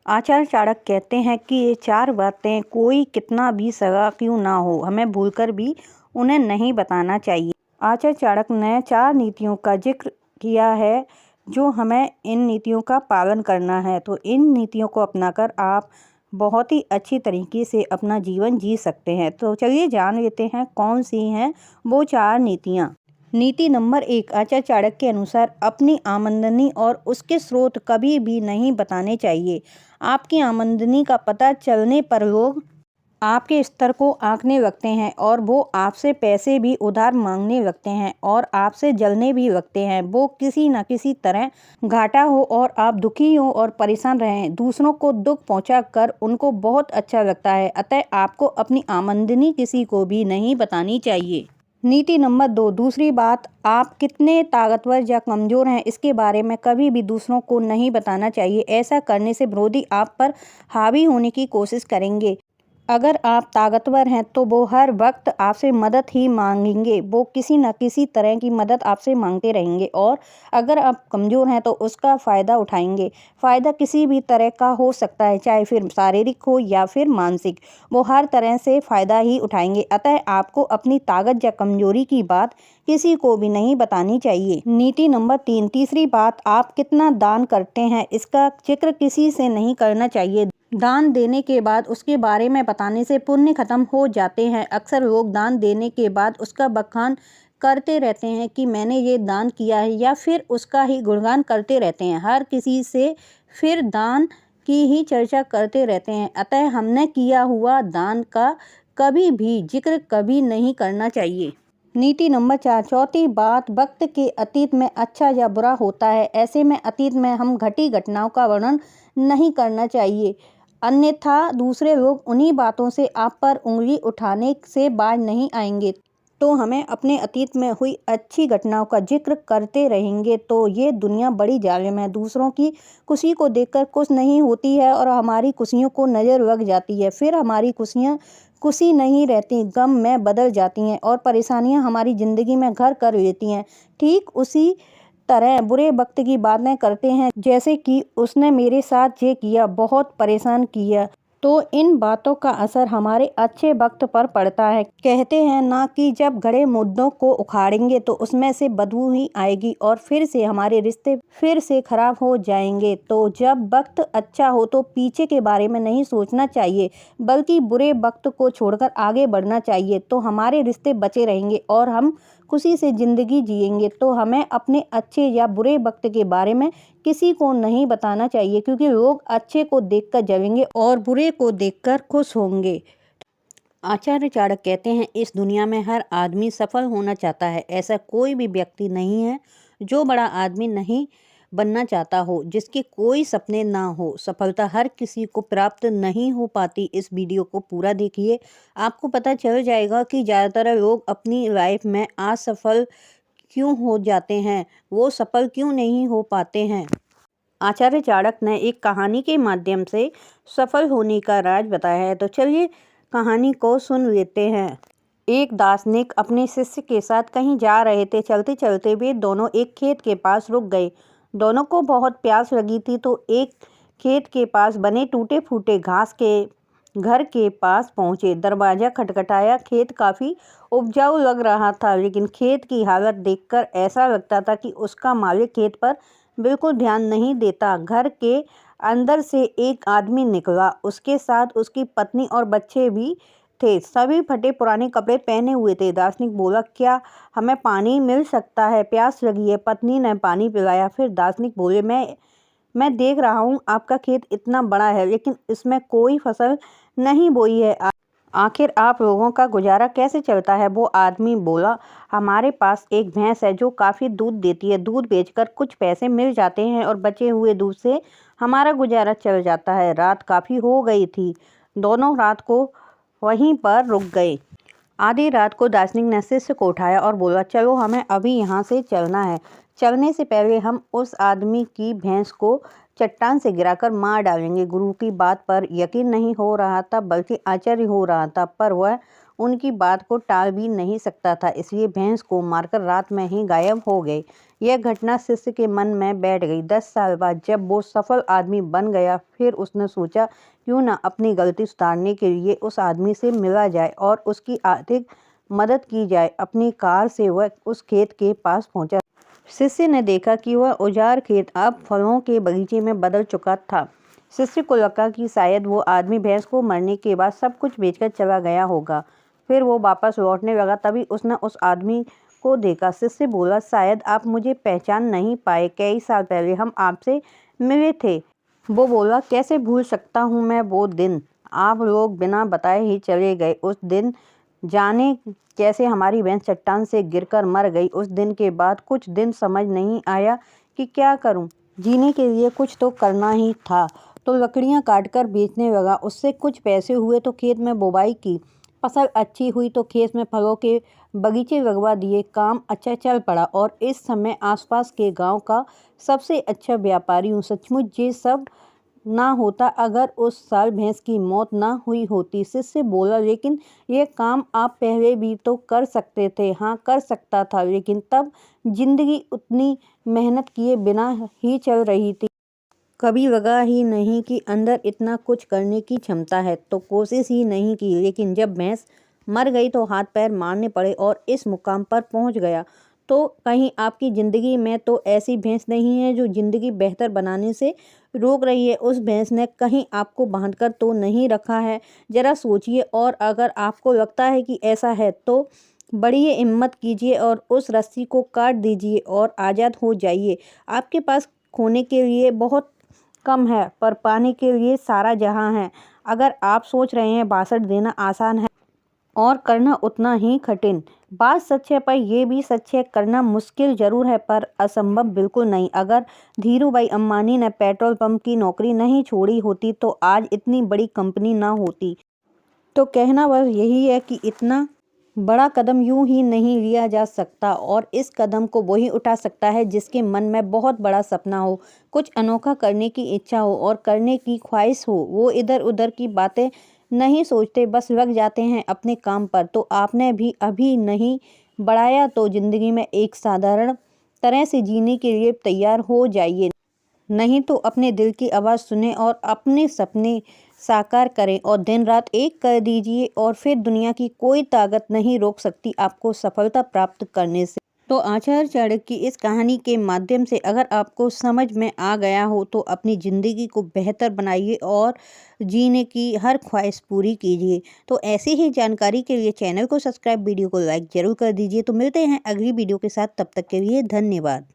आचार्य चाणक्य कहते हैं कि ये 4 बातें कोई कितना भी सगा क्यों ना हो, हमें भूलकर भी उन्हें नहीं बताना चाहिए। आचार्य चाणक्य ने 4 नीतियों का जिक्र किया है जो हमें इन नीतियों का पालन करना है। तो इन नीतियों को अपनाकर आप बहुत ही अच्छी तरीके से अपना जीवन जी सकते हैं। तो चलिए जान लेते हैं कौन सी हैं वो 4 नीतियाँ। नीति नंबर 1, आचार्य चाणक्य के अनुसार अपनी आमदनी और उसके स्रोत कभी भी नहीं बताने चाहिए। आपकी आमदनी का पता चलने पर लोग आपके स्तर को आंकने लगते हैं और वो आपसे पैसे भी उधार मांगने लगते हैं और आपसे जलने भी लगते हैं। वो किसी न किसी तरह घाटा हो और आप दुखी हो और परेशान रहें। दूसरों को दुख पहुंचा कर उनको बहुत अच्छा लगता है, अतः आपको अपनी आमदनी किसी को भी नहीं बतानी चाहिए। नीति नंबर 2, दूसरी बात, आप कितने ताकतवर या कमज़ोर हैं इसके बारे में कभी भी दूसरों को नहीं बताना चाहिए। ऐसा करने से विरोधी आप पर हावी होने की कोशिश करेंगे। अगर आप ताकतवर हैं तो वो हर वक्त आपसे मदद ही मांगेंगे। वो किसी न किसी तरह की मदद आपसे मांगते रहेंगे और अगर आप कमज़ोर हैं तो उसका फ़ायदा उठाएंगे। फ़ायदा किसी भी तरह का हो सकता है, चाहे फिर शारीरिक हो या फिर मानसिक। वो हर तरह से फ़ायदा ही उठाएंगे। अतः आपको अपनी ताकत या कमज़ोरी की बात किसी को भी नहीं बतानी चाहिए। नीति नंबर 3, तीसरी बात, आप कितना दान करते हैं इसका जिक्र किसी से नहीं करना चाहिए। दान देने के बाद उसके बारे में बताने से पुण्य खत्म हो जाते हैं। अक्सर लोग दान देने के बाद उसका बखान करते रहते हैं कि मैंने ये दान किया है या फिर उसका ही गुणगान करते रहते हैं। हर किसी से फिर दान की ही चर्चा करते रहते हैं। अतः हमने किया हुआ दान का कभी भी जिक्र कभी नहीं करना चाहिए। नीति नंबर 4, चौथी बात, वक्त के अतीत में अच्छा या बुरा होता है। ऐसे में अतीत में हम घटी घटनाओं का वर्णन नहीं करना चाहिए, अन्यथा दूसरे लोग उन्हीं बातों से आप पर उंगली उठाने से बाज नहीं आएंगे। तो हमें अपने अतीत में हुई अच्छी घटनाओं का जिक्र करते रहेंगे। तो ये दुनिया बड़ी जालिम है, दूसरों की खुशी को देखकर खुश नहीं होती है और हमारी खुशियों को नज़र लग जाती है। फिर हमारी खुशियाँ खुशी नहीं रहती, गम में बदल जाती हैं और परेशानियाँ हमारी ज़िंदगी में घर कर लेती हैं। ठीक उसी तरह बुरे वक्त की बातें करते हैं, जैसे कि उसने मेरे साथ ये किया, बहुत परेशान किया। तो इन बातों का असर हमारे अच्छे वक्त पर पड़ता है। कहते हैं ना कि जब घड़े मुद्दों को उखाड़ेंगे तो उसमें से बदबू ही आएगी और फिर से हमारे रिश्ते फिर से खराब हो जाएंगे। तो जब वक्त अच्छा हो तो पीछे के बारे में नहीं सोचना चाहिए, बल्कि बुरे वक्त को छोड़कर आगे बढ़ना चाहिए। तो हमारे रिश्ते बचे रहेंगे और हम खुशी से ज़िंदगी जिएंगे। तो हमें अपने अच्छे या बुरे वक्त के बारे में किसी को नहीं बताना चाहिए, क्योंकि लोग अच्छे को देखकर जलेंगे और बुरे को देखकर खुश होंगे। आचार्य चाणक्य कहते हैं, इस दुनिया में हर आदमी सफल होना चाहता है। ऐसा कोई भी व्यक्ति नहीं है जो बड़ा आदमी नहीं बनना चाहता हो, जिसके कोई सपने ना हो। सफलता हर किसी को प्राप्त नहीं हो पाती। इस वीडियो को पूरा देखिए, आपको पता चल जाएगा कि ज़्यादातर लोग अपनी लाइफ में असफल क्यों हो जाते हैं, वो सफल क्यों नहीं हो पाते हैं। आचार्य चाणक्य ने एक कहानी के माध्यम से सफल होने का राज बताया है। तो चलिए कहानी को सुन लेते हैं। एक दार्शनिक अपने शिष्य के साथ कहीं जा रहे थे। चलते चलते वे दोनों एक खेत के पास रुक गए। दोनों को बहुत प्यास लगी थी, तो एक खेत के पास बने टूटे फूटे घास के घर के पास पहुंचे। दरवाज़ा खटखटाया। खेत काफ़ी उपजाऊ लग रहा था, लेकिन खेत की हालत देखकर ऐसा लगता था कि उसका मालिक खेत पर बिल्कुल ध्यान नहीं देता। घर के अंदर से एक आदमी निकला, उसके साथ उसकी पत्नी और बच्चे भी थे। सभी फटे पुराने कपड़े पहने हुए थे। दार्शनिक बोला, क्या हमें पानी मिल सकता है, प्यास लगी है। पत्नी ने पानी पिलाया। फिर दार्शनिक बोले, मैं देख रहा हूँ आपका खेत इतना बड़ा है, लेकिन इसमें कोई फसल नहीं बोई है। आखिर आप लोगों का गुजारा कैसे चलता है। वो आदमी बोला, हमारे पास एक भैंस है जो काफ़ी दूध देती है। दूध बेचकर कुछ पैसे मिल जाते हैं और बचे हुए दूध से हमारा गुजारा चल जाता है। रात काफ़ी हो गई थी। दोनों रात को वहीं पर रुक गए। आधी रात को दार्शनिक ने शिष्य को उठाया और बोला, चलो हमें अभी यहाँ से चलना है। चलने से पहले हम उस आदमी की भैंस को चट्टान से गिराकर मार डालेंगे। गुरु की बात पर यकीन नहीं हो रहा था, बल्कि आश्चर्य हो रहा था, पर वह उनकी बात को टाल भी नहीं सकता था, इसलिए भैंस को मारकर रात में ही गायब हो गए। यह घटना शिष्य के मन में बैठ गई। 10 साल बाद जब वो सफल आदमी बन गया, फिर उसने सोचा क्यों ना अपनी गलती सुधारने के लिए उस आदमी से मिला जाए और उसकी आर्थिक मदद की जाए। अपनी कार से वह उस खेत के पास पहुंचा। शिष्य ने देखा कि वह उजाड़ खेत अब फलों के बगीचे में बदल चुका था। शिष्य को लगा कि शायद वो आदमी भैंस को मरने के बाद सब कुछ बेचकर चला गया होगा। फिर वो वापस लौटने लगा, तभी उसने उस आदमी को देखा। शिष्य बोला, शायद आप मुझे पहचान नहीं पाए, कई साल पहले हम आपसे मिले थे। वो बोला, कैसे भूल सकता हूँ मैं वो दिन, आप लोग बिना बताए ही चले गए। उस दिन जाने कैसे हमारी भैंस चट्टान से गिरकर मर गई। उस दिन के बाद कुछ दिन समझ नहीं आया कि क्या करूं। जीने के लिए कुछ तो करना ही था, तो लकड़ियां काटकर बेचने लगा। उससे कुछ पैसे हुए तो खेत में बुवाई की। फसल अच्छी हुई तो खेत में फलों के बगीचे लगवा दिए। काम अच्छा चल पड़ा और इस समय आसपास के गांव का सबसे अच्छा व्यापारी हूँ। सचमुच ये सब ना होता अगर उस साल भैंस की मौत ना हुई होती। शिष्य बोला, लेकिन ये काम आप पहले भी तो कर सकते थे। हाँ, कर सकता था, लेकिन तब जिंदगी उतनी मेहनत किए बिना ही चल रही थी। कभी लगा ही नहीं कि अंदर इतना कुछ करने की क्षमता है, तो कोशिश ही नहीं की। लेकिन जब भैंस मर गई तो हाथ पैर मारने पड़े और इस मुकाम पर पहुंच गया। तो कहीं आपकी ज़िंदगी में तो ऐसी भैंस नहीं है जो ज़िंदगी बेहतर बनाने से रोक रही है। उस भैंस ने कहीं आपको बांधकर तो नहीं रखा है, ज़रा सोचिए। और अगर आपको लगता है कि ऐसा है तो बड़ी हिम्मत कीजिए और उस रस्सी को काट दीजिए और आज़ाद हो जाइए। आपके पास खोने के लिए बहुत कम है, पर पाने के लिए सारा जहां है। अगर आप सोच रहे हैं भाषण देना आसान है और करना उतना ही कठिन, बात सच है, पर यह भी सच है करना मुश्किल जरूर है, पर असंभव बिल्कुल नहीं। अगर धीरूभाई अंबानी ने पेट्रोल पंप की नौकरी नहीं छोड़ी होती तो आज इतनी बड़ी कंपनी ना होती। तो कहना बस यही है कि इतना बड़ा कदम यूं ही नहीं लिया जा सकता, और इस कदम को वही उठा सकता है जिसके मन में बहुत बड़ा सपना हो, कुछ अनोखा करने की इच्छा हो और करने की ख्वाहिश हो। वो इधर उधर की बातें नहीं सोचते, बस लग जाते हैं अपने काम पर। तो आपने भी अभी नहीं बढ़ाया तो जिंदगी में एक साधारण तरह से जीने के लिए तैयार हो जाइए। नहीं तो अपने दिल की आवाज़ सुने और अपने सपने साकार करें और दिन रात एक कर दीजिए, और फिर दुनिया की कोई ताकत नहीं रोक सकती आपको सफलता प्राप्त करने से। तो आचार्य चाणक्य की इस कहानी के माध्यम से अगर आपको समझ में आ गया हो तो अपनी ज़िंदगी को बेहतर बनाइए और जीने की हर ख्वाहिश पूरी कीजिए। तो ऐसी ही जानकारी के लिए चैनल को सब्सक्राइब, वीडियो को लाइक ज़रूर कर दीजिए। तो मिलते हैं अगली वीडियो के साथ, तब तक के लिए धन्यवाद।